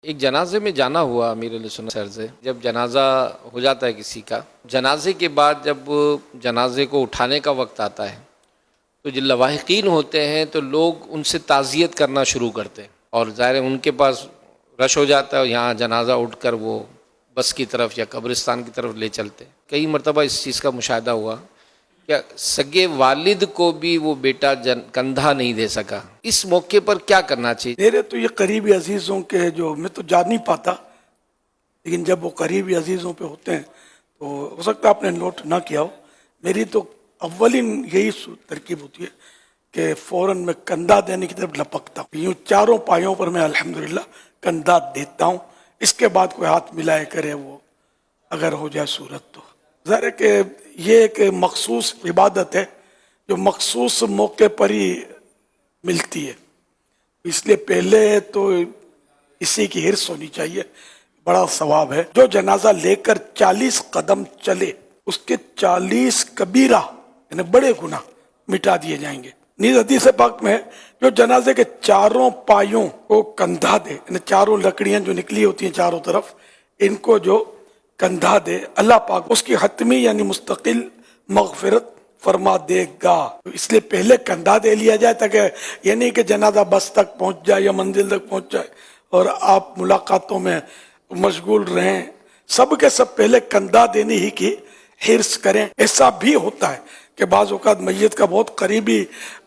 ایک جنازے میں جانا ہوا امیر علیہ سنت سر سے. جب جنازہ ہو جاتا ہے کسی کا، جنازے کے بعد جب جنازے کو اٹھانے کا وقت آتا ہے تو جو لواحقین ہوتے ہیں تو لوگ ان سے تعزیت کرنا شروع کرتے ہیں، اور ظاہر ہے ان کے پاس رش ہو جاتا ہے، یہاں جنازہ اٹھ کر وہ بس کی طرف یا قبرستان کی طرف لے چلتے ہیں. کئی مرتبہ اس چیز کا مشاہدہ ہوا کہ سگے والد کو بھی وہ بیٹا کندھا نہیں دے سکا. اس موقع پر کیا کرنا چاہیے؟ میرے تو یہ قریبی عزیزوں کے جو میں تو جا نہیں پاتا، لیکن جب وہ قریبی عزیزوں پہ ہوتے ہیں تو ہو سکتا ہے آپ نے نوٹ نہ کیا ہو، میری تو اولین یہی ترکیب ہوتی ہے کہ فوراً میں کندھا دینے کی طرف لپکتا ہوں. یوں چاروں پایوں پر میں الحمدللہ کندھا دیتا ہوں. اس کے بعد کوئی ہاتھ ملائے کرے وہ اگر ہو جائے صورت تو. ظاہر ہے کہ یہ ایک مخصوص عبادت ہے جو مخصوص موقع پر ہی ملتی ہے، اس لیے پہلے تو اسی کی حرص ہونی چاہیے. بڑا ثواب ہے جو جنازہ لے کر 40 قدم چلے، اس کے 40 کبیرہ یعنی بڑے گناہ مٹا دیے جائیں گے. نیز حدیث پاک میں ہے جو جنازے کے چاروں پایوں کو کندھا دے، یعنی چاروں لکڑیاں جو نکلی ہوتی ہیں چاروں طرف، ان کو جو کندھا دے، اللہ پاک اس کی حتمی یعنی مستقل مغفرت فرما دے گا. اس لیے پہلے کندھا دے لیا جائے تاکہ یہ نہیں کہ جنازہ بس تک پہنچ جائے یا منزل تک پہنچ جائے اور آپ ملاقاتوں میں مشغول رہیں. سب کے سب پہلے کندھا دینے ہی کی حرص کریں. ایسا بھی ہوتا ہے کہ بعض اوقات میت کا بہت قریبی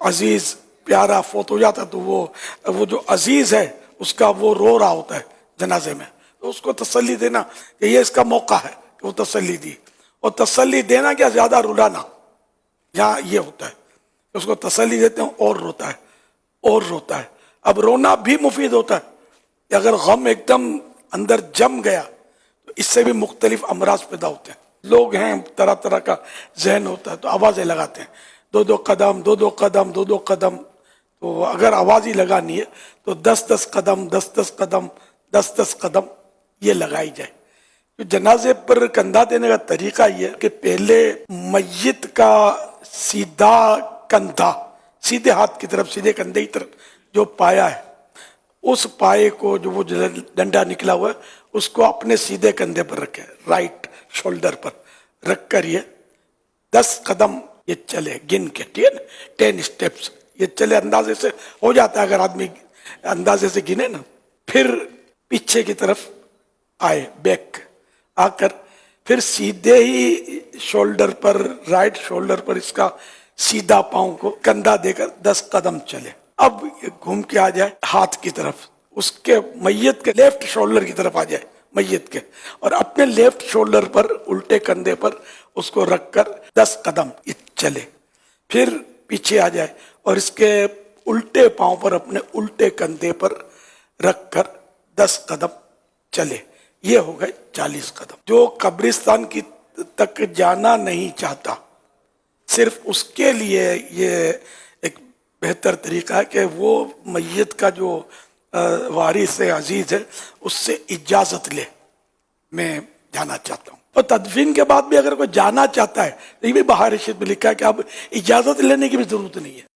عزیز پیارا فوت ہو جاتا ہے تو وہ جو عزیز ہے اس کا وہ رو رہا ہوتا ہے جنازے میں، تو اس کو تسلی دینا کہ یہ اس کا موقع ہے کہ وہ تسلی دی. اور تسلی دینا کیا زیادہ رلانا، یہاں یہ ہوتا ہے اس کو تسلی دیتے ہیں اور روتا ہے اور روتا ہے. اب رونا بھی مفید ہوتا ہے کہ اگر غم ایک دم اندر جم گیا تو اس سے بھی مختلف امراض پیدا ہوتے ہیں. لوگ ہیں طرح طرح کا ذہن ہوتا ہے تو آوازیں لگاتے ہیں، دو قدم دو قدم دو قدم. تو اگر آواز ہی لگانی ہے تو 10 قدم 10 قدم 10 قدم یہ لگائی جائے. جنازے پر کندھا دینے کا طریقہ یہ ہے کہ پہلے میت کا سیدھا کندھا، سیدھے ہاتھ کی طرف سیدھے کندھے کی طرف جو پایا ہے، اس پائے کو جو وہ ڈنڈا نکلا ہوا ہے اس کو اپنے سیدھے کندھے پر رکھے، رائٹ شولڈر پر رکھ کر یہ 10 قدم یہ چلے گن کے، ٹھیک ہے نا، 10 اسٹیپس یہ چلے. اندازے سے ہو جاتا ہے اگر آدمی اندازے سے گنے نا. پھر پیچھے کی طرف آئے، بیک آ کر پھر سیدھے ہی شولڈر پر، رائٹ شولڈر پر اس کا سیدھا پاؤں کو کندھا دے کر 10 قدم چلے. اب گھوم کے آ جائے ہاتھ کی طرف، اس کے میت کے لیفٹ شولڈر کی طرف آ جائے میت کے، اور اپنے لیفٹ شولڈر پر الٹے کندھے پر اس کو رکھ کر 10 قدم چلے. پھر پیچھے آ جائے اور اس کے الٹے پاؤں پر اپنے الٹے کندھے پر رکھ کر 10 قدم چلے. یہ ہو گئے 40 قدم. جو قبرستان کی تک جانا نہیں چاہتا، صرف اس کے لیے یہ ایک بہتر طریقہ ہے کہ وہ میت کا جو وارث عزیز ہے اس سے اجازت لے، میں جانا چاہتا ہوں. اور تدفین کے بعد بھی اگر کوئی جانا چاہتا ہے، یہ بھی بہار رشید میں لکھا ہے کہ اب اجازت لینے کی بھی ضرورت نہیں ہے.